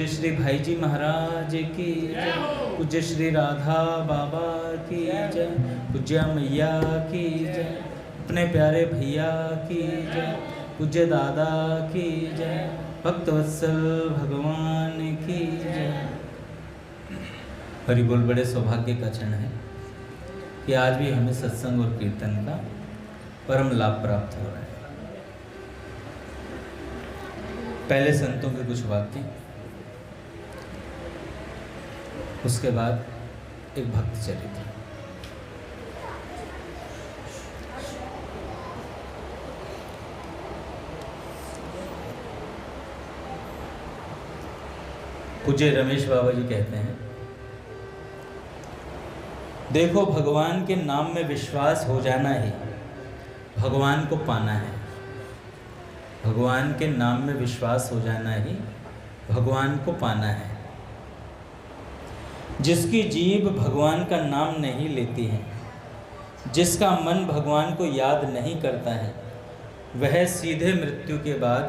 पूज्य श्री भाई जी महाराज की जय, पूज्य श्री राधा बाबा की जय, पूज्य मैया की जय, अपने प्यारे भैया की जय, पूज्य दादा की जय, भक्तवत्सल भगवान की जय। हरि बोल। बड़े सौभाग्य का क्षण है कि आज भी हमें सत्संग और कीर्तन का परम लाभ प्राप्त हो रहा है। पहले संतों के कुछ वाक्य, उसके बाद एक भक्त चरित्र। पूज्य रमेश बाबा जी कहते हैं, देखो भगवान के नाम में विश्वास हो जाना ही भगवान को पाना है। भगवान के नाम में विश्वास हो जाना ही भगवान को पाना है। जिसकी जीभ भगवान का नाम नहीं लेती है, जिसका मन भगवान को याद नहीं करता है, वह सीधे मृत्यु के बाद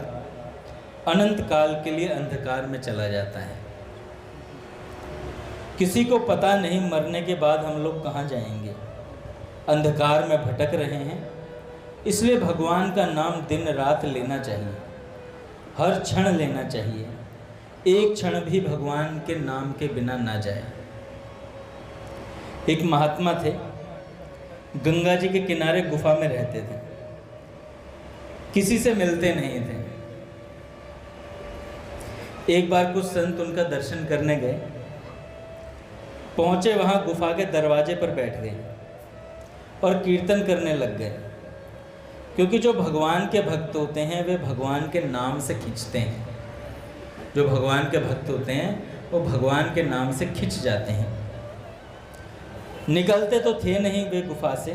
अनंत काल के लिए अंधकार में चला जाता है। किसी को पता नहीं मरने के बाद हम लोग कहाँ जाएंगे, अंधकार में भटक रहे हैं। इसलिए भगवान का नाम दिन रात लेना चाहिए, हर क्षण लेना चाहिए, एक क्षण भी भगवान के नाम के बिना ना जाए। एक महात्मा थे, गंगा जी के किनारे गुफा में रहते थे, किसी से मिलते नहीं थे। एक बार कुछ संत उनका दर्शन करने गए, पहुंचे वहां गुफा के दरवाजे पर बैठ गए और कीर्तन करने लग गए, क्योंकि जो भगवान के भक्त होते हैं वे भगवान के नाम से खींचते हैं। जो भगवान के भक्त होते हैं वो भगवान के नाम से खिंच जाते हैं। निकलते तो थे नहीं वे गुफा से,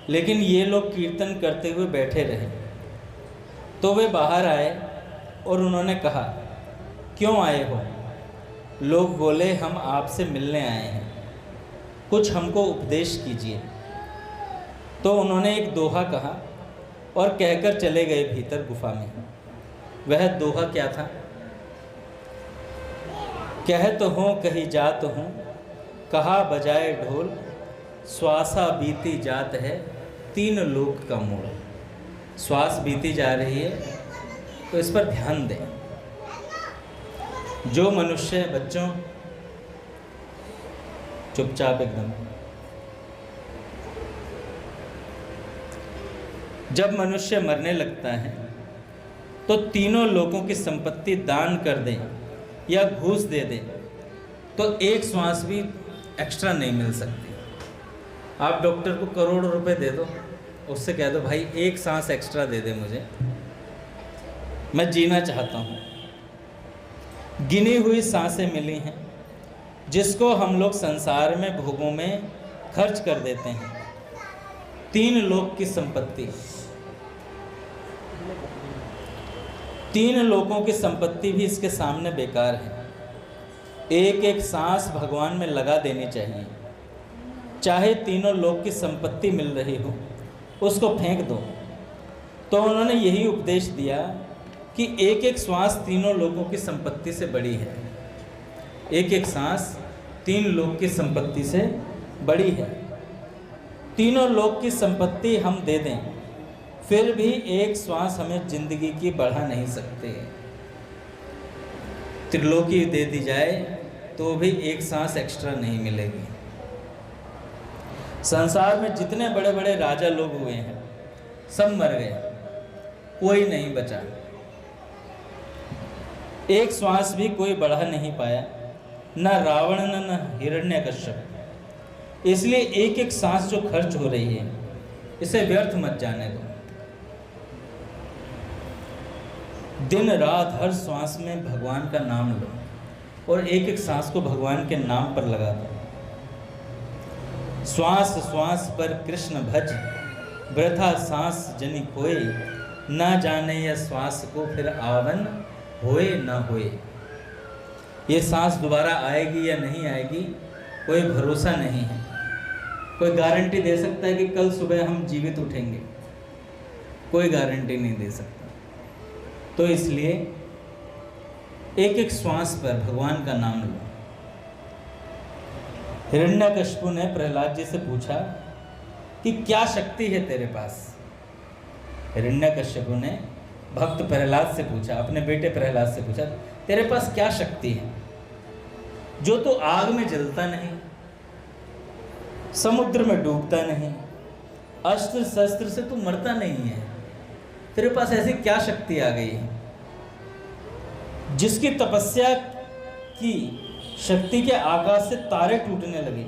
लेकिन ये लोग कीर्तन करते हुए बैठे रहे। तो वे बाहर आए और उन्होंने कहा, क्यों आए हो? लोग बोले, हम आपसे मिलने आए हैं, कुछ हमको उपदेश कीजिए। तो उन्होंने एक दोहा कहा और कहकर चले गए भीतर गुफा में। वह दोहा क्या था? कहत हूँ कही जात हूँ, कहा बजाए ढोल, श्वासा बीती जात है, तीन लोक का मोल। श्वास बीती जा रही है तो इस पर ध्यान दें। जो मनुष्य, बच्चों चुपचाप एकदम, जब मनुष्य मरने लगता है तो तीनों लोगों की संपत्ति दान कर दे या घूस दे दे तो एक श्वास भी एक्स्ट्रा नहीं मिल सकती। आप डॉक्टर को करोड़ों रुपए दे दो, उससे कह दो भाई एक सांस एक्स्ट्रा दे दे मुझे, मैं जीना चाहता हूँ। गिनी हुई सांसें मिली हैं जिसको हम लोग संसार में भोगों में खर्च कर देते हैं। तीन लोक की संपत्ति, तीन लोगों की संपत्ति भी इसके सामने बेकार है। एक एक सांस भगवान में लगा देनी चाहिए। चाहे तीनों लोग की संपत्ति मिल रही हो, उसको फेंक दो। तो उन्होंने यही उपदेश दिया कि एक एक श्वास तीनों लोगों की संपत्ति से बड़ी है। एक एक सांस तीन लोग की संपत्ति से बड़ी है। तीनों लोग की संपत्ति हम दे दें, फिर भी एक श्वास हमें जिंदगी की बढ़ा नहीं सकते। त्रिलोकी दे दी जाए तो भी एक सांस एक्स्ट्रा नहीं मिलेगी। संसार में जितने बड़े बड़े राजा लोग हुए हैं सब मर गए, कोई नहीं बचा। एक श्वास भी कोई बढ़ा नहीं पाया, न रावण न हिरण्यकश्यप। इसलिए एक एक सांस जो खर्च हो रही है इसे व्यर्थ मत जाने दो। दिन रात हर श्वास में भगवान का नाम लो और एक एक सांस को भगवान के नाम पर लगा दो। श्वास श्वास पर कृष्ण भज, वृथा सांस जनि खोए, ना जाने यह श्वास को फिर आवन होए ना होए। ये सांस दोबारा आएगी या नहीं आएगी कोई भरोसा नहीं है। कोई गारंटी दे सकता है कि कल सुबह हम जीवित उठेंगे? कोई गारंटी नहीं दे सकता। तो इसलिए एक एक श्वास पर भगवान का नाम लो। हिरण्यकशिपु ने प्रहलाद जी से पूछा कि क्या शक्ति है तेरे पास। हिरण्यकशिपु ने भक्त प्रहलाद से पूछा, अपने बेटे प्रहलाद से पूछा, तेरे पास क्या शक्ति है जो तू आग में जलता नहीं, समुद्र में डूबता नहीं, अस्त्र शस्त्र से तू मरता नहीं है। तेरे पास ऐसी क्या शक्ति आ गई है जिसकी तपस्या की शक्ति के आकाश से तारे टूटने लगे,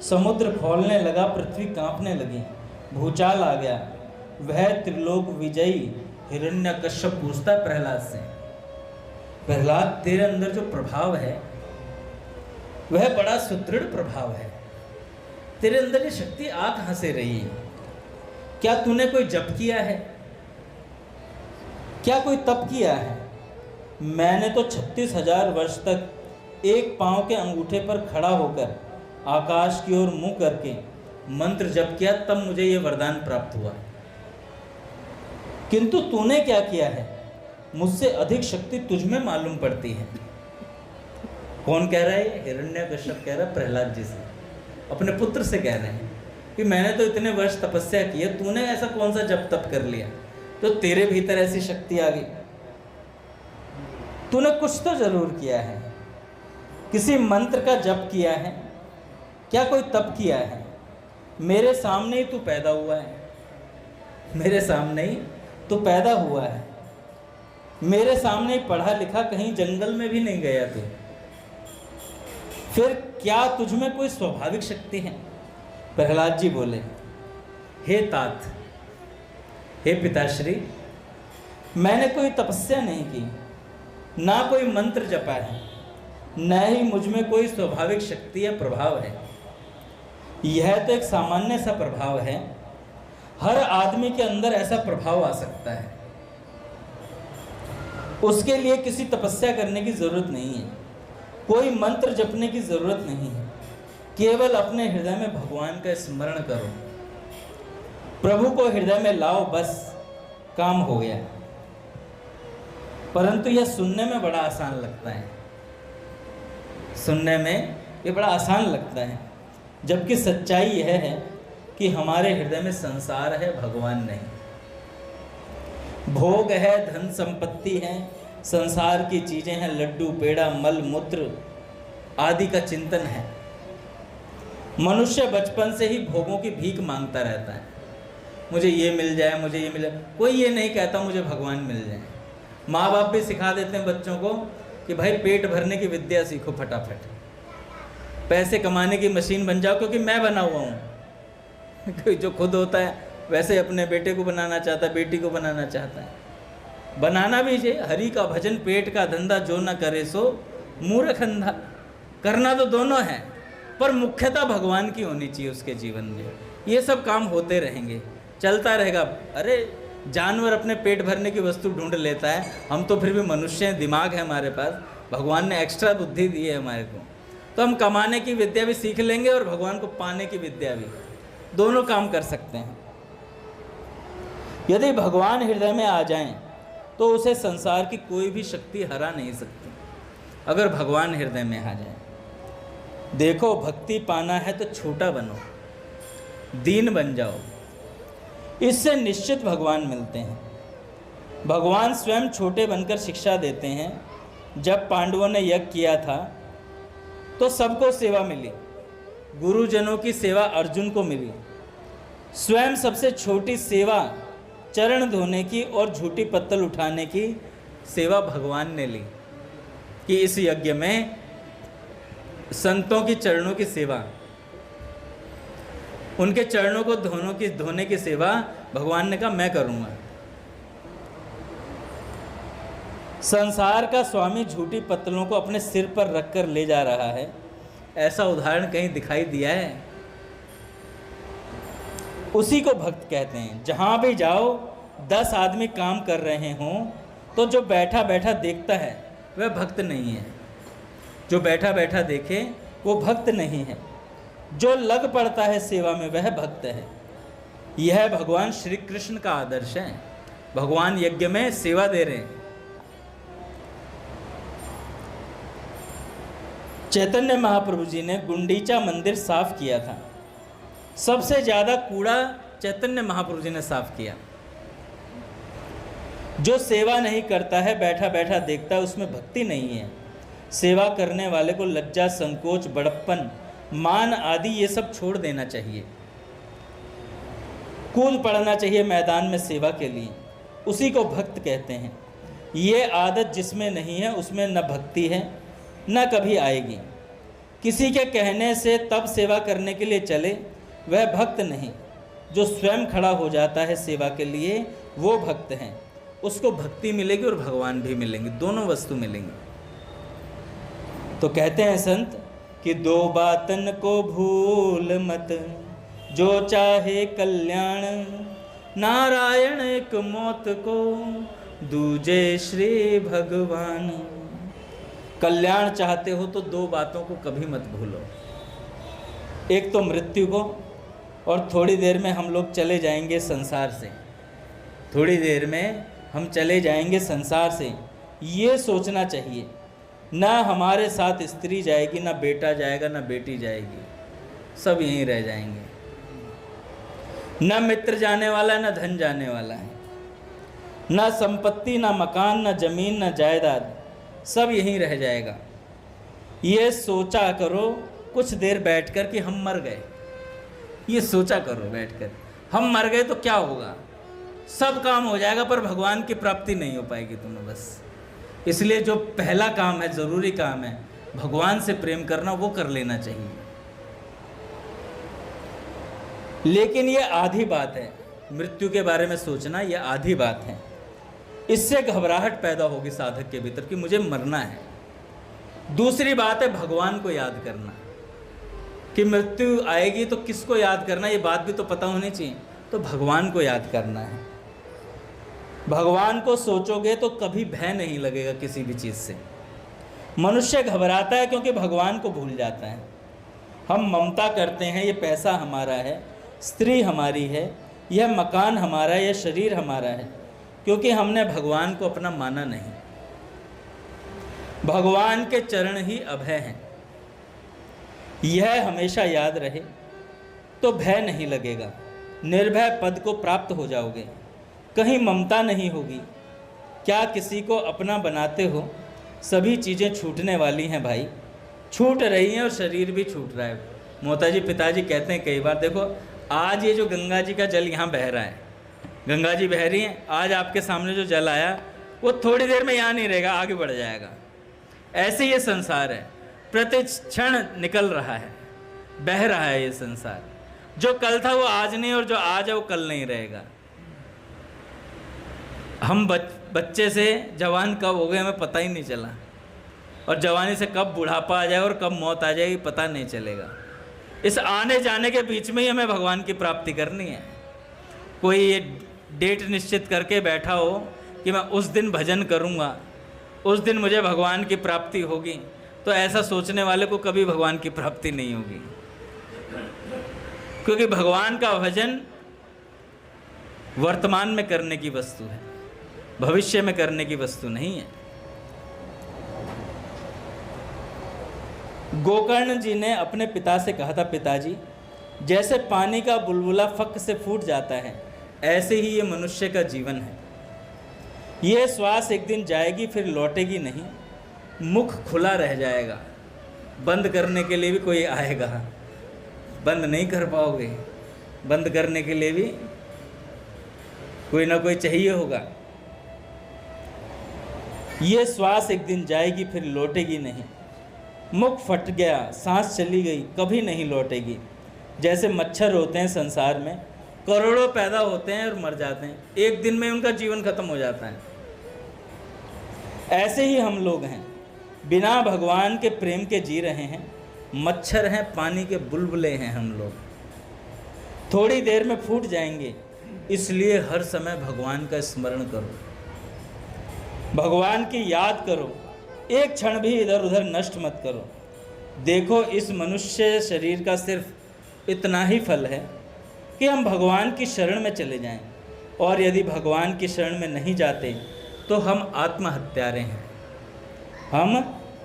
समुद्र खौलने लगा, पृथ्वी कांपने लगी, भूचाल आ गया। वह त्रिलोक विजयी हिरण्यकश्यप पूछता है प्रहलाद से, प्रहलाद तेरे अंदर जो प्रभाव है वह बड़ा सुदृढ़ प्रभाव है, तेरे अंदर ये शक्ति आ कहां से रही है? क्या तूने कोई जप किया है? क्या कोई तप किया है? मैंने तो 36,000 वर्ष तक एक पांव के अंगूठे पर खड़ा होकर आकाश की ओर मुंह करके मंत्र जप किया, तब मुझे ये वरदान प्राप्त हुआ। किंतु तूने क्या किया है? मुझसे अधिक शक्ति तुझ में मालूम पड़ती है। कौन कह रहा है? हिरण्यकश्यप कह रहा है प्रहलाद जी से, अपने पुत्र से कह रहे हैं कि मैंने तो इतने वर्ष तपस्या की है, तूने ऐसा कौन सा जप तप कर लिया तो तेरे भीतर ऐसी शक्ति आ गई? तूने कुछ तो जरूर किया है, किसी मंत्र का जप किया है, क्या कोई तप किया है? मेरे सामने ही तू पैदा हुआ है, मेरे सामने ही तू पैदा हुआ है, मेरे सामने ही पढ़ा लिखा, कहीं जंगल में भी नहीं गया तू। फिर क्या तुझ में कोई स्वाभाविक शक्ति है? प्रहलाद जी बोले, हे तात, हे पिताश्री, मैंने कोई तपस्या नहीं की, ना कोई मंत्र जपा है, न ही मुझ में कोई स्वाभाविक शक्ति या प्रभाव है। यह तो एक सामान्य सा प्रभाव है, हर आदमी के अंदर ऐसा प्रभाव आ सकता है, उसके लिए किसी तपस्या करने की जरूरत नहीं है, कोई मंत्र जपने की जरूरत नहीं है, केवल अपने हृदय में भगवान का स्मरण करो, प्रभु को हृदय में लाओ, बस काम हो गया। परंतु यह सुनने में बड़ा आसान लगता है, सुनने में ये बड़ा आसान लगता है, जबकि सच्चाई यह है कि हमारे हृदय में संसार है, भगवान नहीं। भोग है, धन संपत्ति है, संसार की चीजें हैं, लड्डू पेड़ा मल मूत्र आदि का चिंतन है। मनुष्य बचपन से ही भोगों की भीख मांगता रहता है, मुझे ये मिल जाए, मुझे ये मिल जाए। कोई ये नहीं कहता मुझे भगवान मिल जाए। माँ बाप भी सिखा देते हैं बच्चों को कि भाई पेट भरने की विद्या सीखो, फटाफट पैसे कमाने की मशीन बन जाओ, क्योंकि मैं बना हुआ हूँ। कोई जो खुद होता है वैसे अपने बेटे को बनाना चाहता है, बेटी को बनाना चाहता है। बनाना भी चाहिए, हरि का भजन पेट का धंधा, जो न करे सो मूर्ख अंधा। करना तो दोनों है, पर मुख्यता भगवान की होनी चाहिए उसके जीवन में। ये सब काम होते रहेंगे, चलता रहेगा। अरे जानवर अपने पेट भरने की वस्तु ढूंढ लेता है, हम तो फिर भी मनुष्य हैं, दिमाग है हमारे पास, भगवान ने एक्स्ट्रा बुद्धि दी है हमारे को, तो हम कमाने की विद्या भी सीख लेंगे और भगवान को पाने की विद्या भी, दोनों काम कर सकते हैं। यदि भगवान हृदय में आ जाएं तो उसे संसार की कोई भी शक्ति हरा नहीं सकती, अगर भगवान हृदय में आ जाए। देखो, भक्ति पाना है तो छोटा बनो, दीन बन जाओ, इससे निश्चित भगवान मिलते हैं। भगवान स्वयं छोटे बनकर शिक्षा देते हैं। जब पांडवों ने यज्ञ किया था तो सबको सेवा मिली, गुरुजनों की सेवा अर्जुन को मिली। स्वयं सबसे छोटी सेवा चरण धोने की और झूठी पत्तल उठाने की सेवा भगवान ने ली, कि इस यज्ञ में संतों की चरणों की सेवा, उनके चरणों को धोने की सेवा भगवान ने कहा मैं करूँगा। संसार का स्वामी झूठी पत्तलों को अपने सिर पर रखकर ले जा रहा है, ऐसा उदाहरण कहीं दिखाई दिया है? उसी को भक्त कहते हैं। जहाँ भी जाओ 10 आदमी काम कर रहे हों तो जो बैठा बैठा देखता है वह भक्त नहीं है, जो बैठा बैठा देखे वो भक्त नहीं है, जो लग पड़ता है सेवा में वह भक्त है। यह भगवान श्री कृष्ण का आदर्श है। भगवान यज्ञ में सेवा दे रहे हैं। चैतन्य महाप्रभु जी ने गुंडीचा मंदिर साफ किया था। सबसे ज़्यादा कूड़ा चैतन्य महाप्रभु जी ने साफ किया। जो सेवा नहीं करता है, बैठा बैठा देखता है, उसमें भक्ति नहीं है। सेवा करने वाले को लज्जा, संकोच, बड़प्पन, मान आदि ये सब छोड़ देना चाहिए। कूद पड़ना चाहिए मैदान में सेवा के लिए, उसी को भक्त कहते हैं। ये आदत जिसमें नहीं है उसमें न भक्ति है न कभी आएगी। किसी के कहने से तब सेवा करने के लिए चले, वह भक्त नहीं। जो स्वयं खड़ा हो जाता है सेवा के लिए, वो भक्त हैं। उसको भक्ति मिलेगी और भगवान भी मिलेंगे, दोनों वस्तु मिलेंगी। तो कहते हैं संत कि दो बातन को भूल मत, जो चाहे कल्याण, नारायण एक मौत को, दूजे श्री भगवान। कल्याण चाहते हो तो दो बातों को कभी मत भूलो। एक तो मृत्यु को, और थोड़ी देर में हम लोग चले जाएंगे संसार से। थोड़ी देर में हम चले जाएंगे संसार से, ये सोचना चाहिए। ना हमारे साथ स्त्री जाएगी, ना बेटा जाएगा, ना बेटी जाएगी, सब यहीं रह जाएंगे। ना मित्र जाने वाला है, ना धन जाने वाला है, ना संपत्ति, ना मकान, ना जमीन, ना जायदाद, सब यहीं रह जाएगा। ये सोचा करो कुछ देर बैठकर कि हम मर गए। ये सोचा करो बैठकर, हम मर गए तो क्या होगा? सब काम हो जाएगा पर भगवान की प्राप्ति नहीं हो पाएगी तुम्हें बस। इसलिए जो पहला काम है, ज़रूरी काम है, भगवान से प्रेम करना, वो कर लेना चाहिए। लेकिन ये आधी बात है, मृत्यु के बारे में सोचना ये आधी बात है। इससे घबराहट पैदा होगी साधक के भीतर कि मुझे मरना है। दूसरी बात है भगवान को याद करना, कि मृत्यु आएगी तो किसको याद करना, ये बात भी तो पता होनी चाहिए। तो भगवान को याद करना है। भगवान को सोचोगे तो कभी भय नहीं लगेगा किसी भी चीज़ से। मनुष्य घबराता है क्योंकि भगवान को भूल जाता है। हम ममता करते हैं, ये पैसा हमारा है, स्त्री हमारी है, यह मकान हमारा है, यह शरीर हमारा है, क्योंकि हमने भगवान को अपना माना नहीं। भगवान के चरण ही अभय हैं, यह हमेशा याद रहे तो भय नहीं लगेगा। निर्भय पद को प्राप्त हो जाओगे, कहीं ममता नहीं होगी। क्या किसी को अपना बनाते हो? सभी चीज़ें छूटने वाली हैं भाई, छूट रही हैं और शरीर भी छूट रहा है। मोताजी पिताजी कहते हैं कई बार, देखो आज ये जो गंगा जी का जल यहाँ बह रहा है, गंगा जी बह रही हैं, आज आपके सामने जो जल आया वो थोड़ी देर में यहाँ नहीं रहेगा, आगे बढ़ जाएगा। ऐसे ये संसार है, प्रति क्षण निकल रहा है, बह रहा है ये संसार। जो कल था वो आज नहीं, और जो आज है वो कल नहीं रहेगा। हम बच्चे से जवान कब हो गए हमें पता ही नहीं चला, और जवानी से कब बुढ़ापा आ जाए और कब मौत आ जाएगी पता नहीं चलेगा। इस आने जाने के बीच में ही हमें भगवान की प्राप्ति करनी है। कोई ये डेट निश्चित करके बैठा हो कि मैं उस दिन भजन करूँगा, उस दिन मुझे भगवान की प्राप्ति होगी, तो ऐसा सोचने वाले को कभी भगवान की प्राप्ति नहीं होगी। क्योंकि भगवान का भजन वर्तमान में करने की वस्तु है, भविष्य में करने की वस्तु नहीं है। गोकर्ण जी ने अपने पिता से कहा था, पिताजी जैसे पानी का बुलबुला फक से फूट जाता है, ऐसे ही ये मनुष्य का जीवन है। ये श्वास एक दिन जाएगी, फिर लौटेगी नहीं। मुख खुला रह जाएगा, बंद करने के लिए भी कोई आएगा, बंद नहीं कर पाओगे। बंद करने के लिए भी कोई ना कोई चाहिए होगा। ये श्वास एक दिन जाएगी, फिर लौटेगी नहीं। मुख फट गया, सांस चली गई, कभी नहीं लौटेगी। जैसे मच्छर होते हैं संसार में, करोड़ों पैदा होते हैं और मर जाते हैं, एक दिन में उनका जीवन खत्म हो जाता है। ऐसे ही हम लोग हैं, बिना भगवान के प्रेम के जी रहे हैं। मच्छर हैं, पानी के बुलबुले हैं हम लोग, थोड़ी देर में फूट जाएंगे। इसलिए हर समय भगवान का स्मरण करो, भगवान की याद करो, एक क्षण भी इधर उधर नष्ट मत करो। देखो इस मनुष्य शरीर का सिर्फ इतना ही फल है कि हम भगवान की शरण में चले जाएं, और यदि भगवान की शरण में नहीं जाते तो हम आत्महत्यारे हैं, हम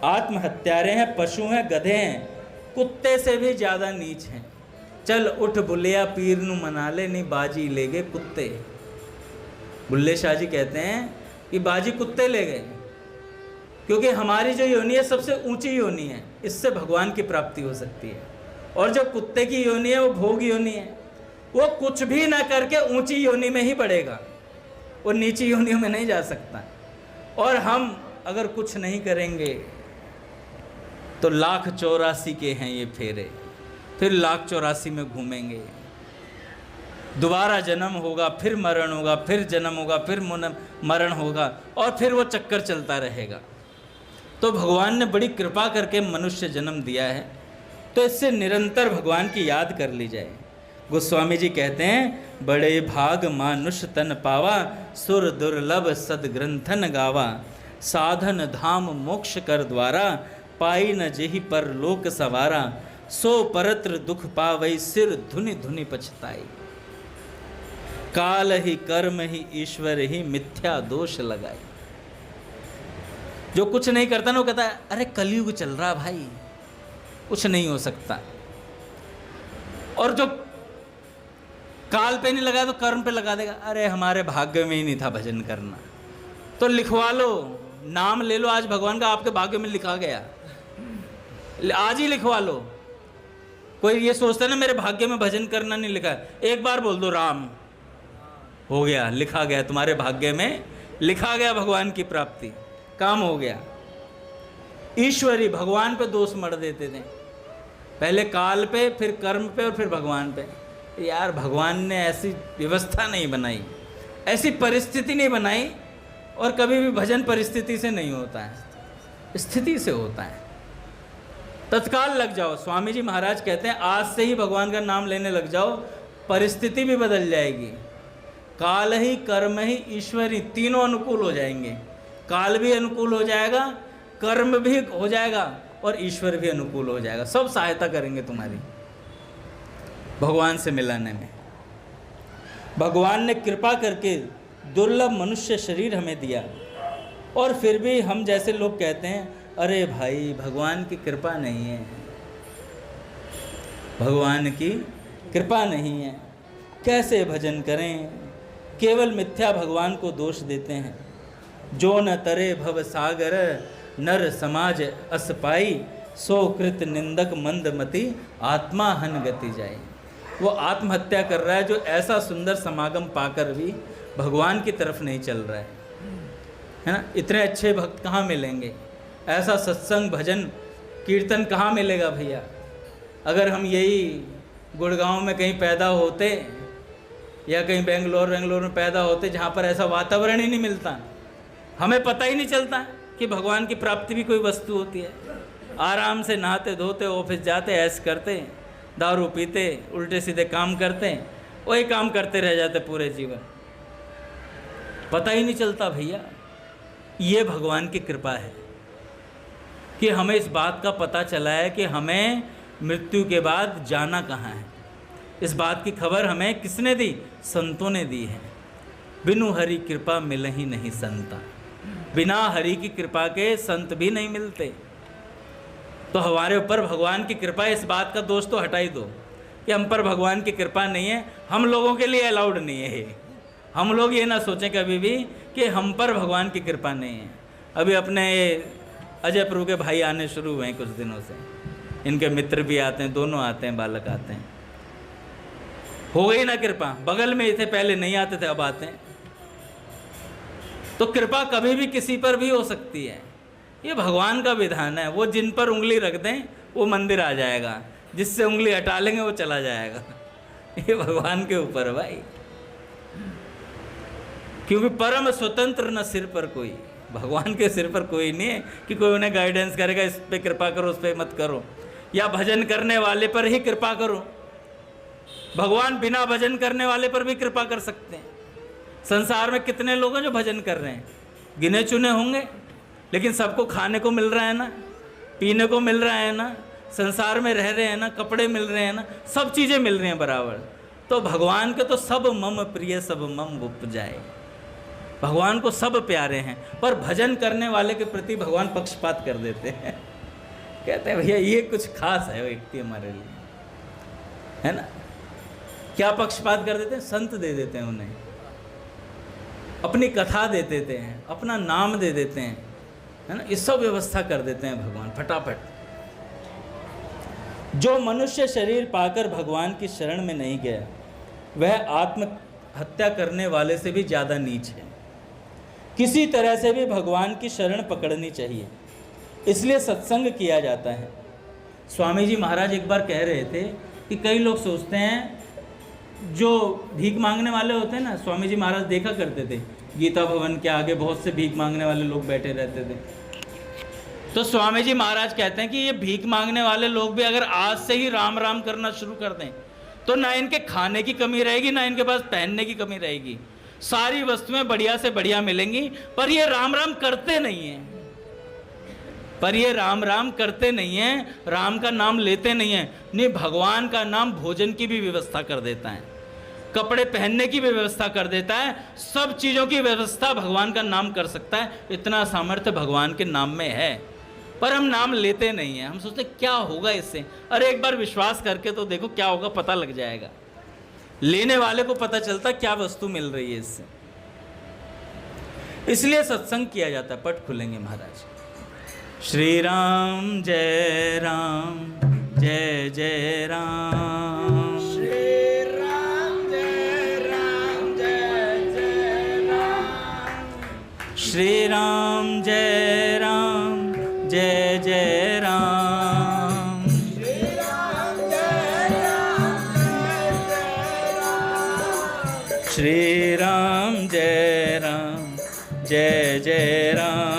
आत्महत्यारे हैं, पशु हैं, गधे हैं, कुत्ते से भी ज़्यादा नीच हैं। चल उठ बुलिया पीर नू मना ले, नहीं बाजी ले गए कुत्ते। बुल्ले शाह जी कहते हैं कि बाजी कुत्ते ले गए, क्योंकि हमारी जो योनि है सबसे ऊंची योनि है, इससे भगवान की प्राप्ति हो सकती है। और जो कुत्ते की योनि है वो भोग योनि है, वो कुछ भी ना करके ऊंची योनि में ही बढ़ेगा, वो नीची योनियों में नहीं जा सकता। और हम अगर कुछ नहीं करेंगे तो 1,84,000 के हैं ये फेरे, फिर 1,84,000 में घूमेंगे। दोबारा जन्म होगा, फिर मरण होगा, फिर जन्म होगा, फिर मरण होगा, और फिर वो चक्कर चलता रहेगा। तो भगवान ने बड़ी कृपा करके मनुष्य जन्म दिया है, तो इससे निरंतर भगवान की याद कर ली जाए। गोस्वामी जी कहते हैं, बड़े भाग मानुष तन पावा, सुर दुर्लभ सदग्रंथन गावा, साधन धाम मोक्ष कर द्वारा, पाई न जेहि पर लोक सवारा, सो परत्र दुख पावई, सिर धुनि धुनि पछताई। काल ही कर्म ही ईश्वर ही मिथ्या दोष लगाई। जो कुछ नहीं करता ना वो कहता है अरे कलयुग चल रहा भाई, कुछ नहीं हो सकता। और जो काल पे नहीं लगा तो कर्म पे लगा देगा, अरे हमारे भाग्य में ही नहीं था भजन करना, तो लिखवा लो, नाम ले लो, आज भगवान का आपके भाग्य में लिखा गया, आज ही लिखवा लो। कोई ये सोचता है ना मेरे भाग्य में भजन करना नहीं लिखा है, एक बार बोल दो राम, हो गया, लिखा गया, तुम्हारे भाग्य में लिखा गया भगवान की प्राप्ति, काम हो गया। ईश्वरी भगवान पे दोष मर देते थे, पहले काल पे, फिर कर्म पे, और फिर भगवान पे। यार भगवान ने ऐसी व्यवस्था नहीं बनाई, ऐसी परिस्थिति नहीं बनाई, और कभी भी भजन परिस्थिति से नहीं होता है, स्थिति से होता है। तत्काल लग जाओ। स्वामी जी महाराज कहते हैं आज से ही भगवान का नाम लेने लग जाओ, परिस्थिति भी बदल जाएगी। काल ही, कर्म ही, ईश्वरी, तीनों अनुकूल हो जाएंगे। काल भी अनुकूल हो जाएगा, कर्म भी हो जाएगा, और ईश्वर भी अनुकूल हो जाएगा। सब सहायता करेंगे तुम्हारी भगवान से मिलाने में। भगवान ने कृपा करके दुर्लभ मनुष्य शरीर हमें दिया, और फिर भी हम जैसे लोग कहते हैं अरे भाई भगवान की कृपा नहीं है, भगवान की कृपा नहीं है, कैसे भजन करें, केवल मिथ्या भगवान को दोष देते हैं। जो न तरे भव सागर, नर समाज अस पाई, सो कृत निंदक मंदमति, आत्मा हन गति जाए। वो आत्महत्या कर रहा है जो ऐसा सुंदर समागम पाकर भी भगवान की तरफ नहीं चल रहा है ना। इतने अच्छे भक्त कहाँ मिलेंगे, ऐसा सत्संग भजन कीर्तन कहाँ मिलेगा भैया। अगर हम यही गुड़गांव में कहीं पैदा होते, या कहीं बेंगलोर में पैदा होते जहाँ पर ऐसा वातावरण ही नहीं मिलता, हमें पता ही नहीं चलता कि भगवान की प्राप्ति भी कोई वस्तु होती है। आराम से नहाते धोते, ऑफिस जाते, ऐश करते, दारू पीते, उल्टे सीधे काम करते, वही काम करते रह जाते पूरे जीवन, पता ही नहीं चलता भैया। ये भगवान की कृपा है कि हमें इस बात का पता चला है कि हमें मृत्यु के बाद जाना कहाँ है। इस बात की खबर हमें किसने दी? संतों ने दी है। बिनु हरि कृपा मिल ही नहीं संता, बिना हरि की कृपा के संत भी नहीं मिलते। तो हमारे ऊपर भगवान की कृपा, इस बात का दोष तो हटा ही दो कि हम पर भगवान की कृपा नहीं है, हम लोगों के लिए अलाउड नहीं है ये। हम लोग ये ना सोचें कभी भी कि हम पर भगवान की कृपा नहीं है। अभी अपने अजय प्रभु के भाई आने शुरू हुए हैं कुछ दिनों से, इनके मित्र भी आते हैं, दोनों आते हैं, बालक आते हैं। हो गई ना कृपा, बगल में थे, पहले नहीं आते थे, अब आते हैं। तो कृपा कभी भी किसी पर भी हो सकती है, ये भगवान का विधान है। वो जिन पर उंगली रख दें वो मंदिर आ जाएगा, जिससे उंगली हटा लेंगे वो चला जाएगा। ये भगवान के ऊपर है भाई, क्योंकि परम स्वतंत्र न सिर पर कोई, भगवान के सिर पर कोई नहीं है कि कोई उन्हें गाइडेंस करेगा, इस पे कृपा करो, उस पे मत करो, या भजन करने वाले पर ही कृपा करो। भगवान बिना भजन करने वाले पर भी कृपा कर सकते हैं। संसार में कितने लोग हैं जो भजन कर रहे हैं, गिने चुने होंगे, लेकिन सबको खाने को मिल रहा है ना, पीने को मिल रहा है ना, संसार में रह रहे हैं ना, कपड़े मिल रहे हैं ना, सब चीज़ें मिल रही हैं बराबर। तो भगवान के तो सब मम प्रिय सब मम उपजाए, भगवान को सब प्यारे हैं, पर भजन करने वाले के प्रति भगवान पक्षपात कर देते हैं। कहते हैं भैया ये कुछ खास है व्यक्ति हमारे लिए, है ना। क्या पक्षपात कर देते हैं? संत दे देते हैं उन्हें, अपनी कथा दे देते हैं, अपना नाम दे देते हैं, है ना। ये सब व्यवस्था कर देते हैं भगवान फटाफट। जो मनुष्य शरीर पाकर भगवान की शरण में नहीं गया वह आत्महत्या करने वाले से भी ज़्यादा नीच है। किसी तरह से भी भगवान की शरण पकड़नी चाहिए, इसलिए सत्संग किया जाता है। स्वामी जी महाराज एक बार कह रहे थे कि कई लोग सोचते हैं जो भीख मांगने वाले होते हैं ना, स्वामी जी महाराज देखा करते थे गीता भवन के आगे बहुत से भीख मांगने वाले लोग बैठे रहते थे। तो स्वामी जी महाराज कहते हैं कि ये भीख मांगने वाले लोग भी अगर आज से ही राम राम करना शुरू कर दें तो ना इनके खाने की कमी रहेगी, ना इनके पास पहनने की कमी रहेगी, सारी वस्तुएं बढ़िया से बढ़िया मिलेंगी। पर ये राम राम करते नहीं हैं, पर ये राम राम करते नहीं हैं, राम का नाम लेते नहीं हैं। नहीं, भगवान का नाम भोजन की भी व्यवस्था कर देता है, कपड़े पहनने की भी व्यवस्था कर देता है, सब चीज़ों की व्यवस्था भगवान का नाम कर सकता है। इतना सामर्थ्य भगवान के नाम में है, पर हम नाम लेते नहीं हैं। हम सोचते क्या होगा इससे, अरे एक बार विश्वास करके तो देखो क्या होगा, पता लग जाएगा। लेने वाले को पता चलता क्या वस्तु मिल रही है इससे। इसलिए सत्संग किया जाता है। पट खुलेंगे महाराज। श्री राम जय राम जय जय राम, श्री राम जय राम जय जय राम, श्री राम जय राम जय जय राम, श्री राम जय राम जय जय राम, श्री राम जय राम जय जय राम, श्री राम जय राम जय जय राम,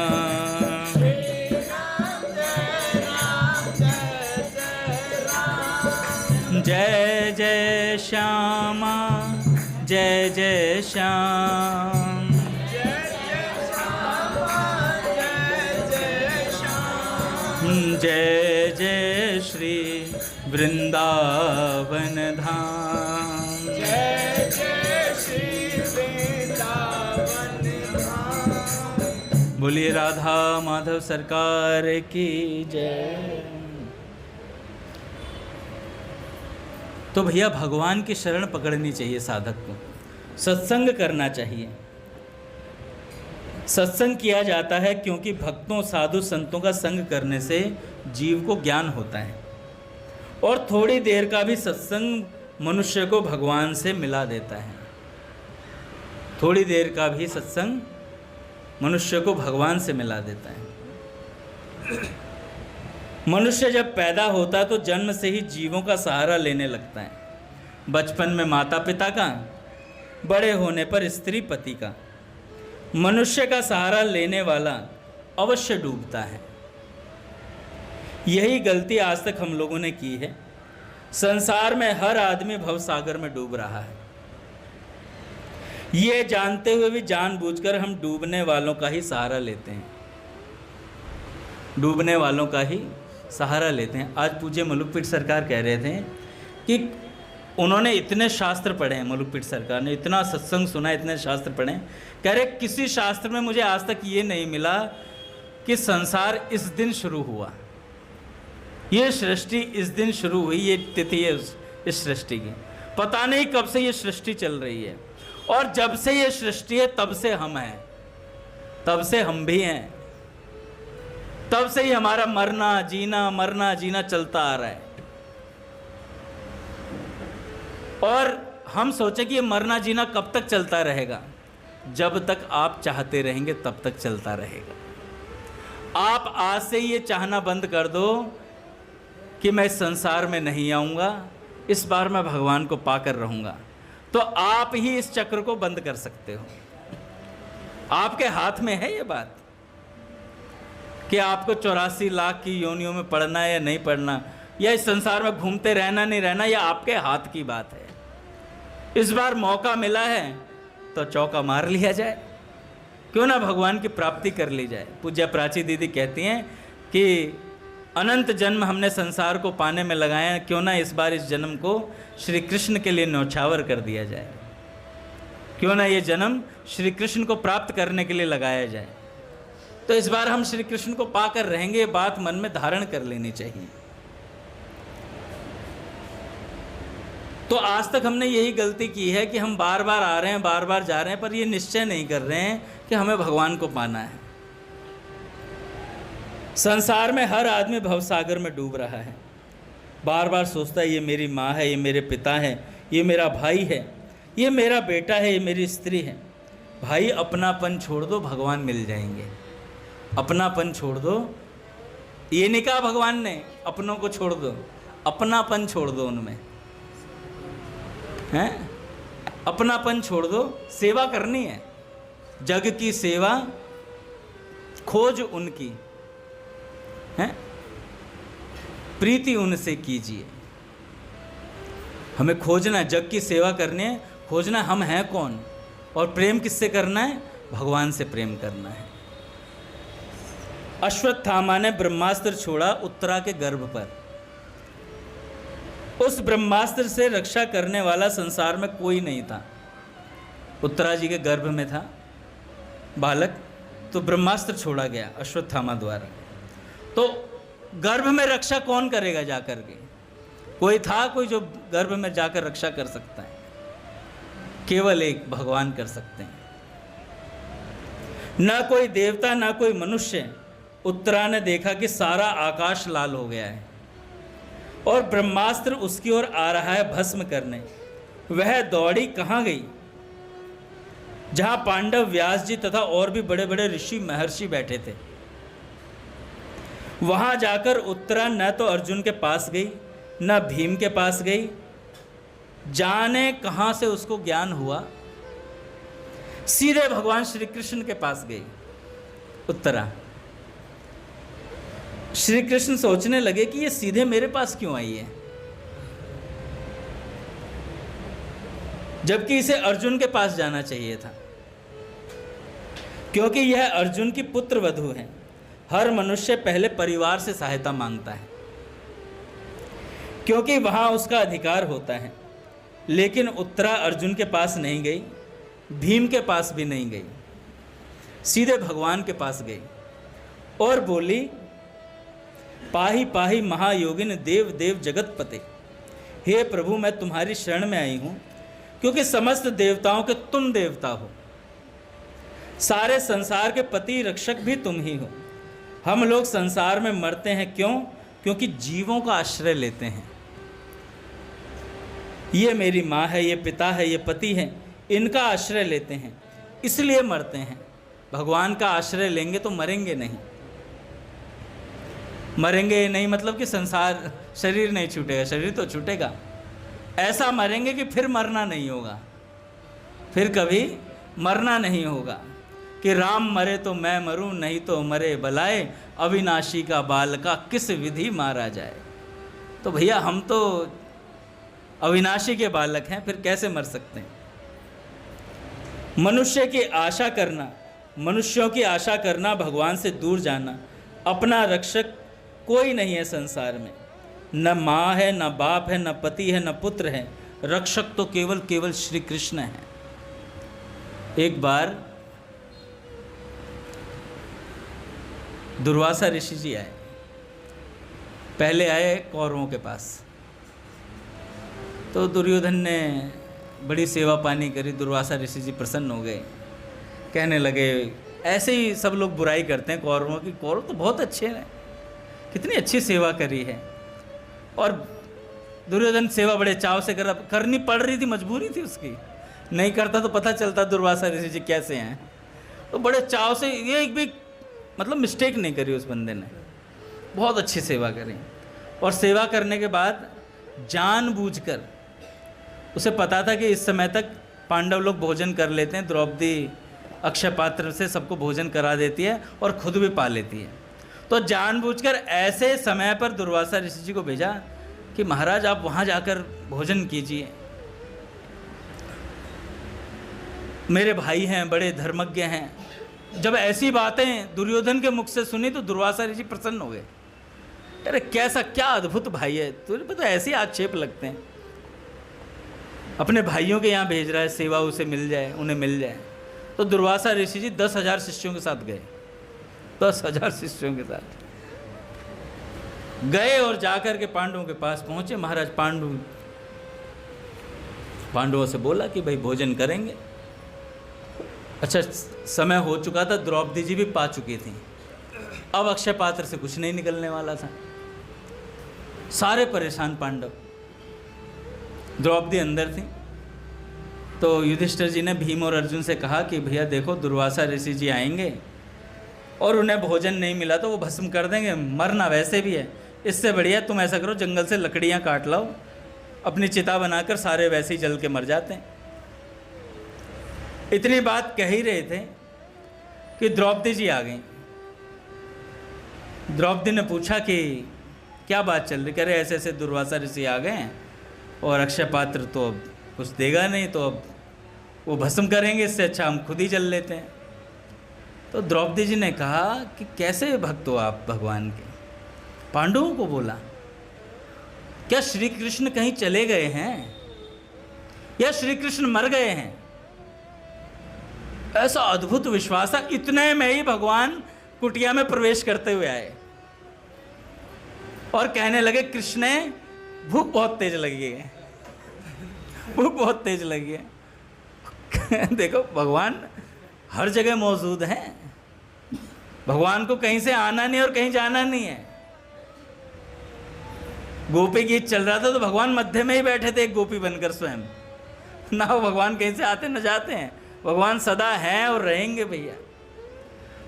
जय जय श्यामा जय जय श्याम, जय जय श्यामा जय जय श्याम, जय जय श्री वृंदावन धाम, जय जय श्री वृंदावन धाम। बोलिए राधा माधव सरकार की जय। तो भैया भगवान की शरण पकड़नी चाहिए साधक को, सत्संग करना चाहिए। सत्संग किया जाता है क्योंकि भक्तों साधु संतों का संग करने से जीव को ज्ञान होता है, और थोड़ी देर का भी सत्संग मनुष्य को भगवान से मिला देता है। थोड़ी देर का भी सत्संग मनुष्य को भगवान से मिला देता है। मनुष्य जब पैदा होता है तो जन्म से ही जीवों का सहारा लेने लगता है। बचपन में माता पिता का, बड़े होने पर स्त्री पति का। मनुष्य का सहारा लेने वाला अवश्य डूबता है। यही गलती आज तक हम लोगों ने की है। संसार में हर आदमी भवसागर में डूब रहा है। ये जानते हुए भी जानबूझकर हम डूबने वालों का ही सहारा लेते हैं, डूबने वालों का ही सहारा लेते हैं। आज पूज्य मलुकपीठ सरकार कह रहे थे कि उन्होंने इतने शास्त्र पढ़े हैं, मलुकपीठ सरकार ने इतना सत्संग सुना, इतने शास्त्र पढ़े, कह रहे किसी शास्त्र में मुझे आज तक ये नहीं मिला कि संसार इस दिन शुरू हुआ, ये सृष्टि इस दिन शुरू हुई, ये तिथि है इस सृष्टि की। पता नहीं कब से ये सृष्टि चल रही है, और जब से ये सृष्टि है तब से हम हैं, तब से हम भी हैं, तब से ही हमारा मरना जीना चलता आ रहा है। और हम सोचे कि ये मरना जीना कब तक चलता रहेगा? जब तक आप चाहते रहेंगे तब तक चलता रहेगा। आप आज से ये चाहना बंद कर दो कि मैं इस संसार में नहीं आऊँगा, इस बार मैं भगवान को पाकर रहूँगा, तो आप ही इस चक्र को बंद कर सकते हो। आपके हाथ में है ये बात कि आपको 84 लाख की योनियों में पड़ना है या नहीं पड़ना, या इस संसार में घूमते रहना नहीं रहना, यह आपके हाथ की बात है। इस बार मौका मिला है तो चौका मार लिया जाए, क्यों ना भगवान की प्राप्ति कर ली जाए। पूज्य प्राची दीदी कहती हैं कि अनंत जन्म हमने संसार को पाने में लगाए हैं, क्यों ना इस बार इस जन्म को श्री कृष्ण के लिए न्यौछावर कर दिया जाए। क्यों ना ये जन्म श्री कृष्ण को प्राप्त करने के लिए लगाया जाए। तो इस बार हम श्री कृष्ण को पाकर रहेंगे, ये बात मन में धारण कर लेनी चाहिए। तो आज तक हमने यही गलती की है कि हम बार बार आ रहे हैं, बार बार जा रहे हैं, पर ये निश्चय नहीं कर रहे हैं कि हमें भगवान को पाना है। संसार में हर आदमी भवसागर में डूब रहा है, बार बार सोचता है ये मेरी माँ है, ये मेरे पिता है, ये मेरा भाई है, ये मेरा बेटा है, ये मेरी स्त्री है। भाई अपनापन छोड़ दो, भगवान मिल जाएंगे। अपनापन छोड़ दो, ये नहीं कहा भगवान ने अपनों को छोड़ दो, अपनापन छोड़ दो उनमें, हैं? अपनापन छोड़ दो, सेवा करनी है, जग की सेवा खोज उनकी है, प्रीति उनसे कीजिए। हमें खोजना, जग की सेवा करनी है, खोजना हम हैं कौन, और प्रेम किससे करना है? भगवान से प्रेम करना है। अश्वत्थामा ने ब्रह्मास्त्र छोड़ा उत्तरा के गर्भ पर। उस ब्रह्मास्त्र से रक्षा करने वाला संसार में कोई नहीं था। उत्तरा जी के गर्भ में था बालक, तो ब्रह्मास्त्र छोड़ा गया अश्वत्थामा द्वारा। तो गर्भ में रक्षा कौन करेगा जाकर के? कोई था कोई जो गर्भ में जाकर रक्षा कर सकता है? केवल एक भगवान कर सकते हैं। ना कोई देवता ना कोई मनुष्य। उत्तरा ने देखा कि सारा आकाश लाल हो गया है और ब्रह्मास्त्र उसकी ओर आ रहा है भस्म करने। वह दौड़ी कहाँ गई? जहां पांडव, व्यास जी तथा और भी बड़े बड़े ऋषि महर्षि बैठे थे। वहां जाकर उत्तरा न तो अर्जुन के पास गई न भीम के पास गई। जाने कहां से उसको ज्ञान हुआ, सीधे भगवान श्री कृष्ण के पास गई उत्तरा। श्री कृष्ण सोचने लगे कि ये सीधे मेरे पास क्यों आई है, जबकि इसे अर्जुन के पास जाना चाहिए था, क्योंकि यह अर्जुन की पुत्र वधू है। हर मनुष्य पहले परिवार से सहायता मांगता है, क्योंकि वहां उसका अधिकार होता है। लेकिन उत्तरा अर्जुन के पास नहीं गई, भीम के पास भी नहीं गई, सीधे भगवान के पास गई और बोली, पाही पाही महायोगिन देव देव जगतपते। हे प्रभु, मैं तुम्हारी शरण में आई हूं, क्योंकि समस्त देवताओं के तुम देवता हो, सारे संसार के पति रक्षक भी तुम ही हो। हम लोग संसार में मरते हैं क्यों? क्योंकि जीवों का आश्रय लेते हैं। ये मेरी माँ है, ये पिता है, ये पति है, इनका आश्रय लेते हैं, इसलिए मरते हैं। भगवान का आश्रय लेंगे तो मरेंगे नहीं। मरेंगे नहीं मतलब कि संसार, शरीर नहीं छूटेगा, शरीर तो छूटेगा। ऐसा मरेंगे कि फिर मरना नहीं होगा, फिर कभी मरना नहीं होगा कि राम मरे तो मैं मरूं, नहीं तो मरे बलाए, अविनाशी का बालका किस विधि मारा जाए। तो भैया हम तो अविनाशी के बालक हैं, फिर कैसे मर सकते हैं? मनुष्य की आशा करना, मनुष्यों की आशा करना, भगवान से दूर जाना। अपना रक्षक कोई नहीं है संसार में, न माँ है, न बाप है, न पति है, न पुत्र है। रक्षक तो केवल केवल श्री कृष्ण है। एक बार दुर्वासा ऋषि जी आए, पहले आए कौरवों के पास। तो दुर्योधन ने बड़ी सेवा पानी करी, दुर्वासा ऋषि जी प्रसन्न हो गए, कहने लगे, ऐसे ही सब लोग बुराई करते हैं कौरवों की, कौरव तो बहुत अच्छे हैं, कितनी अच्छी सेवा करी है। और दुर्योधन सेवा बड़े चाव से करनी पड़ रही थी, मजबूरी थी उसकी, नहीं करता तो पता चलता दुर्वासा ऋषि जी कैसे हैं। तो बड़े चाव से, ये एक भी मतलब मिस्टेक नहीं करी उस बंदे ने, बहुत अच्छी सेवा करी। और सेवा करने के बाद जानबूझकर, उसे पता था कि इस समय तक पांडव लोग भोजन कर लेते हैं, द्रौपदी अक्षय पात्र से सबको भोजन करा देती है और खुद भी पा लेती है, तो जानबूझकर ऐसे समय पर दुर्वासा ऋषि जी को भेजा कि महाराज आप वहाँ जाकर भोजन कीजिए, मेरे भाई हैं, बड़े धर्मज्ञ हैं। जब ऐसी बातें दुर्योधन के मुख से सुनी तो दुर्वासा ऋषि प्रसन्न हो गए। अरे कैसा, क्या अद्भुत भाई है, तुझे पता ऐसे ही आक्षेप लगते हैं। अपने भाइयों के यहाँ भेज रहा है, सेवा उसे मिल जाए, उन्हें मिल जाए। तो दुर्वासा ऋषि जी 10,000 शिष्यों के साथ गए, 10,000 शिष्यों के साथ गए और जाकर के पांडवों के पास पहुंचे। महाराज पांडवों से बोला कि भाई भोजन करेंगे। अच्छा, समय हो चुका था, द्रौपदी जी भी पा चुकी थी। अब अक्षय पात्र से कुछ नहीं निकलने वाला था। सारे परेशान पांडव। द्रौपदी अंदर थी। तो युधिष्ठिर जी ने भीम और अर्जुन से कहा कि भैया देखो, दुर्वासा ऋषि जी आएंगे और उन्हें भोजन नहीं मिला तो वो भस्म कर देंगे, मरना वैसे भी है। इससे बढ़िया तुम ऐसा करो, जंगल से लकड़ियाँ काट लाओ, अपनी चिता बनाकर सारे वैसे ही जल के मर जाते हैं। इतनी बात कह ही रहे थे कि द्रौपदी जी आ गई। द्रौपदी ने पूछा कि क्या बात चल रही? कह रहे ऐसे ऐसे दुर्वासा ऋषि आ गए हैं और अक्षय पात्र तो अब कुछ देगा नहीं, तो अब वो भस्म करेंगे, इससे अच्छा हम खुद ही जल लेते हैं। तो द्रौपदी जी ने कहा कि कैसे भक्त हो आप भगवान के? पांडवों को बोला, क्या श्री कृष्ण कहीं चले गए हैं या श्री कृष्ण मर गए हैं? ऐसा अद्भुत विश्वास था। इतने में ही भगवान कुटिया में प्रवेश करते हुए आए और कहने लगे, कृष्ण भूख बहुत तेज लगी है, भूख बहुत तेज लगी है। देखो, भगवान हर जगह मौजूद हैं। भगवान को कहीं से आना नहीं और कहीं जाना नहीं है। गोपी गीत चल रहा था तो भगवान मध्य में ही बैठे थे, एक गोपी बनकर स्वयं। ना वो भगवान कहीं से आते न जाते हैं, भगवान सदा हैं और रहेंगे भैया।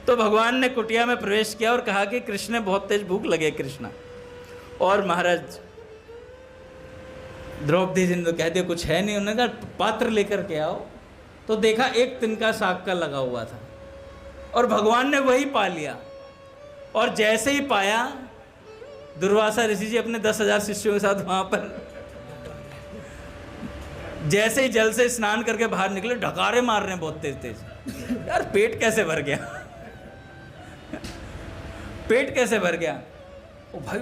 तो भगवान ने कुटिया में प्रवेश किया और कहा कि कृष्ण बहुत तेज भूख लगे कृष्णा। और महाराज द्रौपदी जी ने तो कह दिया कुछ है नहीं। उन्होंने कहा पात्र लेकर के आओ। तो देखा एक तिनका साग का लगा हुआ था और भगवान ने वही पा लिया। और जैसे ही पाया, दुर्वासा ऋषि जी अपने 10,000 शिष्यों के साथ वहां पर जैसे ही जल से स्नान करके बाहर निकले, ढकारे मार रहे हैं बहुत तेज तेज। यार पेट कैसे भर गया? पेट कैसे भर गया? ओ भाई,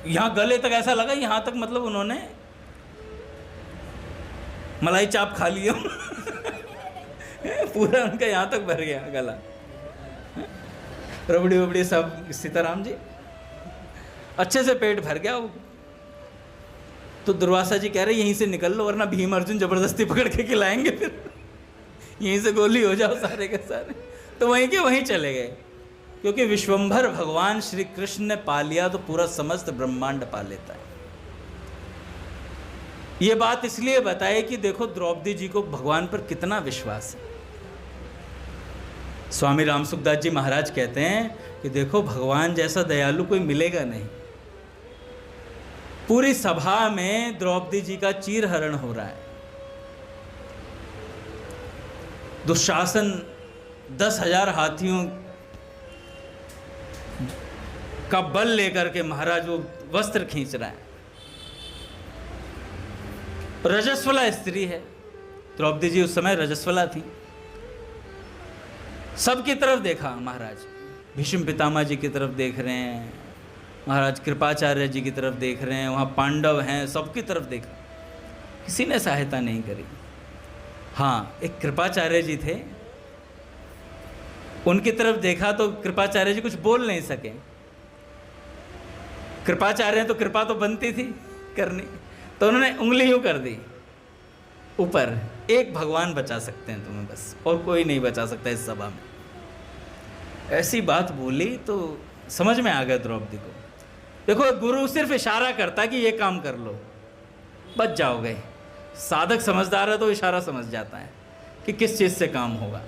यहां गले तक ऐसा लगा, यहां तक मतलब उन्होंने मलाई चाप खा लिया। पूरा उनका यहां तक भर गया गला। रबड़ी वबड़ी सब। सीताराम जी अच्छे से पेट भर गया। तो दुर्वासा जी कह रहे यहीं से निकल लो, वरना भीम अर्जुन जबरदस्ती पकड़ के खिलाएंगे, फिर यहीं से गोली हो जाओ सारे के सारे। तो वहीं के वहीं चले गए, क्योंकि विश्वंभर भगवान श्री कृष्ण ने पा लिया तो पूरा समस्त ब्रह्मांड पा लेता है। ये बात इसलिए बताए कि देखो द्रौपदी जी को भगवान पर कितना विश्वास है। स्वामी रामसुखदास जी महाराज कहते हैं कि देखो भगवान जैसा दयालु कोई मिलेगा नहीं। पूरी सभा में द्रौपदी जी का चीरहरण हो रहा है। दुशासन 10,000 हाथियों का बल लेकर के महाराज वो वस्त्र खींच रहा है। रजस्वला स्त्री है द्रौपदी जी, उस समय रजस्वला थी। सबकी तरफ देखा महाराज, भीष्म पितामह जी की तरफ देख रहे हैं, महाराज कृपाचार्य जी की तरफ देख रहे हैं, वहाँ पांडव हैं, सबकी तरफ देखा, किसी ने सहायता नहीं करी। हाँ, एक कृपाचार्य जी थे, उनकी तरफ देखा तो कृपाचार्य जी कुछ बोल नहीं सके। कृपाचार्य तो कृपा तो बनती थी करनी, तो उन्होंने उंगली यूं कर दी ऊपर, एक भगवान बचा सकते हैं तुम्हें बस, और कोई नहीं बचा सकता इस सभा में। ऐसी बात बोली तो समझ में आ गया द्रौपदी को। देखो गुरु सिर्फ इशारा करता कि ये काम कर लो, बच जाओगे। साधक समझदार है तो इशारा समझ जाता है कि किस चीज से काम होगा।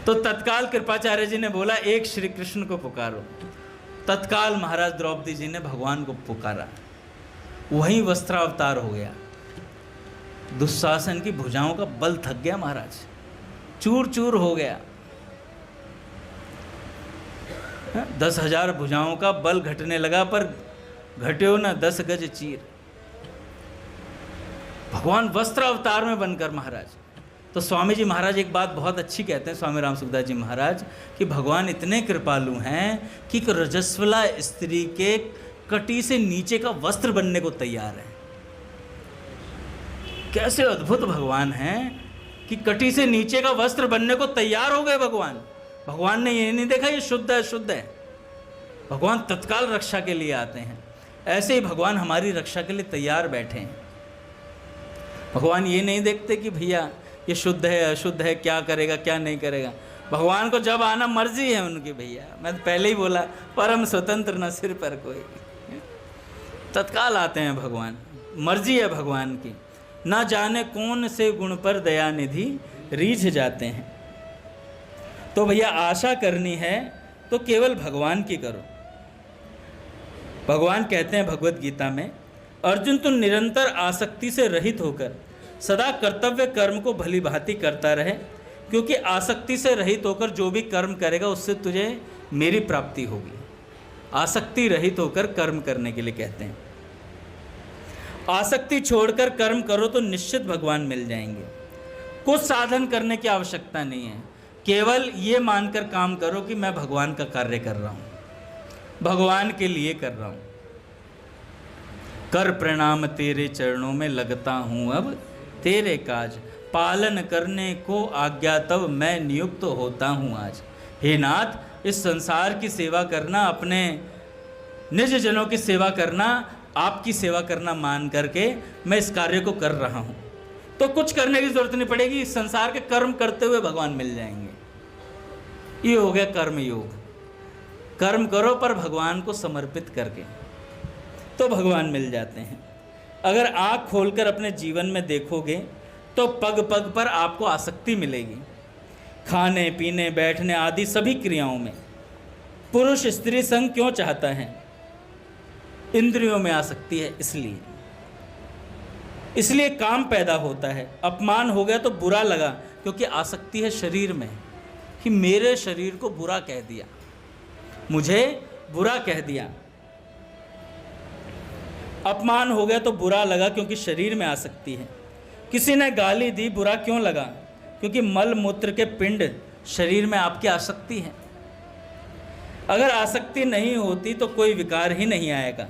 तो तत्काल कृपाचार्य जी ने बोला एक श्री कृष्ण को पुकारो। तत्काल महाराज द्रौपदी जी ने भगवान को पुकारा, वहीं वस्त्रावतार हो गया। दुशासन की भुजाओं का बल थक गया महाराज, चूर चूर हो गया। 10,000 भुजाओं का बल घटने लगा, पर घट्यो ना 10 गज चीर। भगवान वस्त्र अवतार में बनकर महाराज। तो स्वामी जी महाराज एक बात बहुत अच्छी कहते हैं, स्वामी रामसुखदास जी महाराज, कि भगवान इतने कृपालु हैं कि एक रजस्वला स्त्री के कटी से नीचे का वस्त्र बनने को तैयार है। कैसे अद्भुत भगवान हैं कि कटी से नीचे का वस्त्र बनने को तैयार हो गए भगवान। भगवान ने ये नहीं देखा ये शुद्ध है शुद्ध है, भगवान तत्काल रक्षा के लिए आते हैं। ऐसे ही भगवान हमारी रक्षा के लिए तैयार बैठे हैं। भगवान ये नहीं देखते कि भैया ये शुद्ध है अशुद्ध है, क्या करेगा क्या नहीं करेगा। भगवान को जब आना मर्जी है उनकी भैया। मैं तो पहले ही बोला, परम स्वतंत्र न सिर पर कोई, तत्काल आते हैं भगवान, मर्जी है भगवान की। ना जाने कौन से गुण पर दया निधि रीझ जाते हैं। तो भैया आशा करनी है तो केवल भगवान की करो। भगवान कहते हैं भगवत गीता में, अर्जुन तुम निरंतर आसक्ति से रहित होकर सदा कर्तव्य कर्म को भली भांति करता रहे, क्योंकि आसक्ति से रहित होकर जो भी कर्म करेगा उससे तुझे मेरी प्राप्ति होगी। आसक्ति रहित होकर कर्म करने के लिए कहते हैं। आसक्ति छोड़कर कर्म करो तो निश्चित भगवान मिल जाएंगे। कुछ साधन करने की आवश्यकता नहीं है, केवल ये मानकर काम करो कि मैं भगवान का कार्य कर रहा हूँ, भगवान के लिए कर रहा हूँ। कर प्रणाम तेरे चरणों में लगता हूँ अब तेरे काज, पालन करने को आज्ञा तब मैं नियुक्त होता हूँ आज। हे नाथ, इस संसार की सेवा करना, अपने निज जनों की सेवा करना, आपकी सेवा करना मान करके मैं इस कार्य को कर रहा हूँ। तो कुछ करने की जरूरत नहीं पड़ेगी, इस संसार के कर्म करते हुए भगवान मिल जाएंगे। ये हो गया कर्म योग। कर्म करो पर भगवान को समर्पित करके, तो भगवान मिल जाते हैं। अगर आँख खोलकर अपने जीवन में देखोगे तो पग पग पर आपको आसक्ति मिलेगी। खाने पीने बैठने आदि सभी क्रियाओं में पुरुष स्त्री संग क्यों चाहता है? इंद्रियों में आसक्ति है, इसलिए काम पैदा होता है। अपमान हो गया तो बुरा लगा, क्योंकि आसक्ति है शरीर में, कि मेरे शरीर को बुरा कह दिया, मुझे बुरा कह दिया। अपमान हो गया तो बुरा लगा, क्योंकि शरीर में आसक्ति है। किसी ने गाली दी, बुरा क्यों लगा? क्योंकि मल मूत्र के पिंड शरीर में आपकी आसक्ति है। अगर आसक्ति नहीं होती तो कोई विकार ही नहीं आएगा।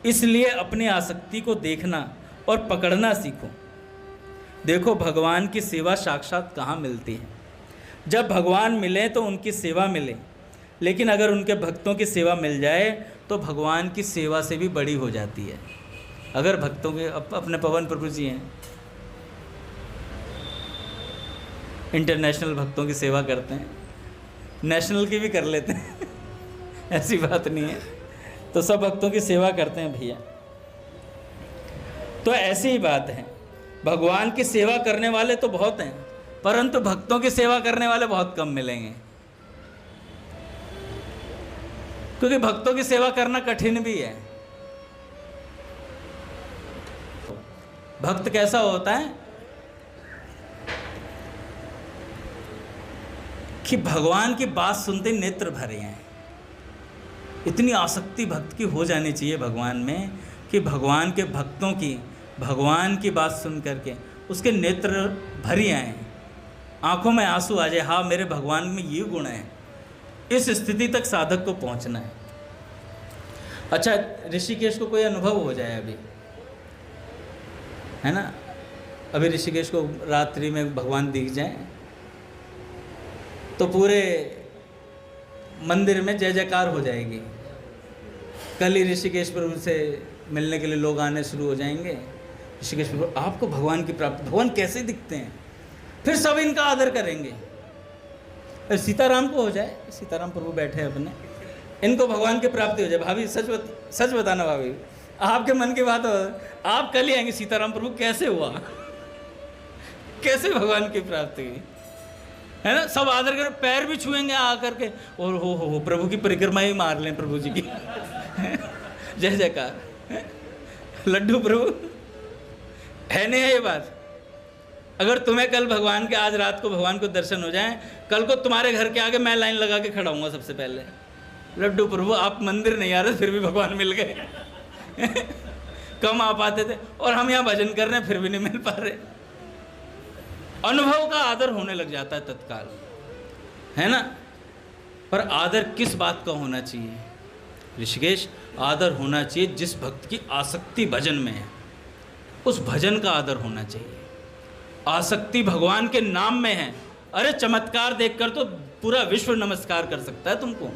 इसलिए अपनी आसक्ति को देखना और पकड़ना सीखो। देखो भगवान की सेवा साक्षात कहाँ मिलती है। जब भगवान मिले तो उनकी सेवा मिले, लेकिन अगर उनके भक्तों की सेवा मिल जाए तो भगवान की सेवा से भी बड़ी हो जाती है। अगर भक्तों के अपने पवन प्रभु जी हैं, इंटरनेशनल भक्तों की सेवा करते हैं, नेशनल की भी कर लेते हैं ऐसी बात नहीं है, तो सब भक्तों की सेवा करते हैं भैया। तो ऐसी ही बात है, भगवान की सेवा करने वाले तो बहुत हैं, परंतु भक्तों की सेवा करने वाले बहुत कम मिलेंगे, क्योंकि भक्तों की सेवा करना कठिन भी है। भक्त कैसा होता है कि भगवान की बात सुनते ही नेत्र भरे हैं। इतनी आसक्ति भक्त की हो जानी चाहिए भगवान में कि भगवान के भक्तों की भगवान की बात सुन करके उसके नेत्र भरी आए, आंखों में आंसू आ जाए, हाँ मेरे भगवान में ये गुण है। इस स्थिति तक साधक को पहुंचना है। अच्छा, ऋषिकेश को कोई अनुभव हो जाए अभी, है ना, अभी ऋषिकेश को रात्रि में भगवान दिख जाए तो पूरे मंदिर में जय जयकार हो जाएगी। कल ही ऋषिकेश प्रभु से मिलने के लिए लोग आने शुरू हो जाएंगे। ऋषिकेश प्रभु, आपको भगवान की प्राप्ति, भगवान कैसे दिखते हैं, फिर सब इनका आदर करेंगे। सीताराम को हो जाए, सीताराम प्रभु बैठे हैं अपने, इनको भगवान की प्राप्ति हो जाए। भाभी सच बताना भाभी, आपके मन की बात हो, आप कल ही आएंगे, सीताराम प्रभु कैसे हुआ, कैसे भगवान की प्राप्ति, है ना। सब आदर कर, पैर भी छुएंगे आकर के, और हो प्रभु की परिक्रमा ही मार लें प्रभु जी की जय जयकार। लड्डू प्रभु, है नहीं है ये बात। अगर तुम्हें कल भगवान के, आज रात को भगवान को दर्शन हो जाए, कल को तुम्हारे घर के आगे मैं लाइन लगा के खड़ा हूँगा सबसे पहले, लड्डू प्रभु आप मंदिर नहीं आ रहे फिर भी भगवान मिल गए कम आ पाते थे, और हम यहाँ भजन कर रहे हैं फिर भी नहीं मिल पा रहे। अनुभव का आदर होने लग जाता है तत्काल, है ना। पर आदर किस बात का होना चाहिए ऋषिकेश? आदर होना चाहिए जिस भक्त की आसक्ति भजन में है, उस भजन का आदर होना चाहिए। आसक्ति भगवान के नाम में है। अरे चमत्कार देखकर तो पूरा विश्व नमस्कार कर सकता है तुमको,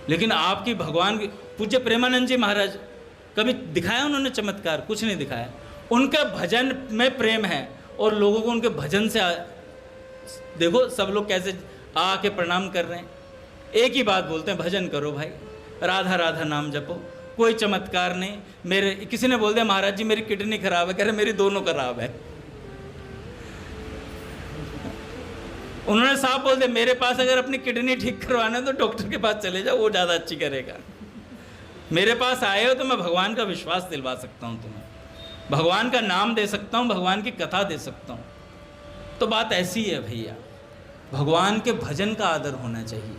लेकिन आपकी भगवान की पूज्य प्रेमानंद जी महाराज कभी दिखाया उन्होंने चमत्कार? कुछ नहीं दिखाया। उनका भजन में प्रेम है और लोगों को उनके भजन से देखो सब लोग कैसे आके प्रणाम कर रहे हैं। एक ही बात बोलते हैं, भजन करो भाई, राधा राधा नाम जपो। कोई चमत्कार नहीं। मेरे किसी ने बोल दिया महाराज जी मेरी किडनी खराब है, कह रहे मेरी दोनों खराब है। उन्होंने साफ बोल दिया मेरे पास अगर अपनी किडनी ठीक करवाना है तो डॉक्टर के पास चले जाओ, वो ज़्यादा अच्छी करेगा। मेरे पास आए हो तो मैं भगवान का विश्वास दिलवा सकता हूँ तुम्हें, भगवान का नाम दे सकता हूँ, भगवान की कथा दे सकता हूँ। तो बात ऐसी है भैया, भगवान के भजन का आदर होना चाहिए।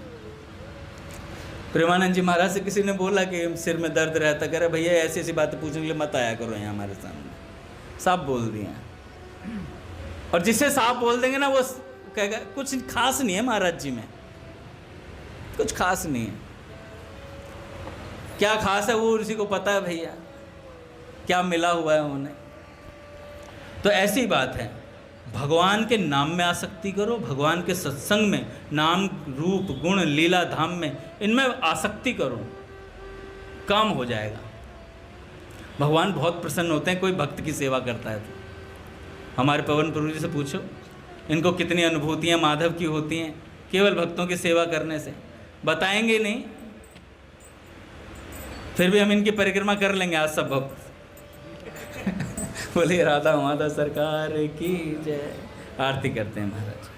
प्रेमानंद जी महाराज से किसी ने बोला कि सिर में दर्द रहता, कह रहे भैया ऐसी ऐसी बातें पूछने के लिए मत आया करो यहाँ हमारे सामने। साफ बोल दिया। और जिसे साफ बोल देंगे ना वो कहेगा कुछ खास नहीं है महाराज जी में, कुछ खास नहीं है। क्या खास है वो उसी को पता है भैया, क्या मिला हुआ है उन्हें। तो ऐसी बात है, भगवान के नाम में आसक्ति करो, भगवान के सत्संग में, नाम रूप गुण लीला धाम में, इनमें आसक्ति करो, काम हो जाएगा। भगवान बहुत प्रसन्न होते हैं कोई भक्त की सेवा करता है तो। हमारे पवन प्रभु जी से पूछो इनको कितनी अनुभूतियाँ माधव की होती हैं केवल भक्तों की सेवा करने से, बताएंगे नहीं। फिर भी हम इनकी परिक्रमा कर लेंगे आज सब भक्त। बोले राधा माधव सरकार की जय। आरती करते हैं महाराज।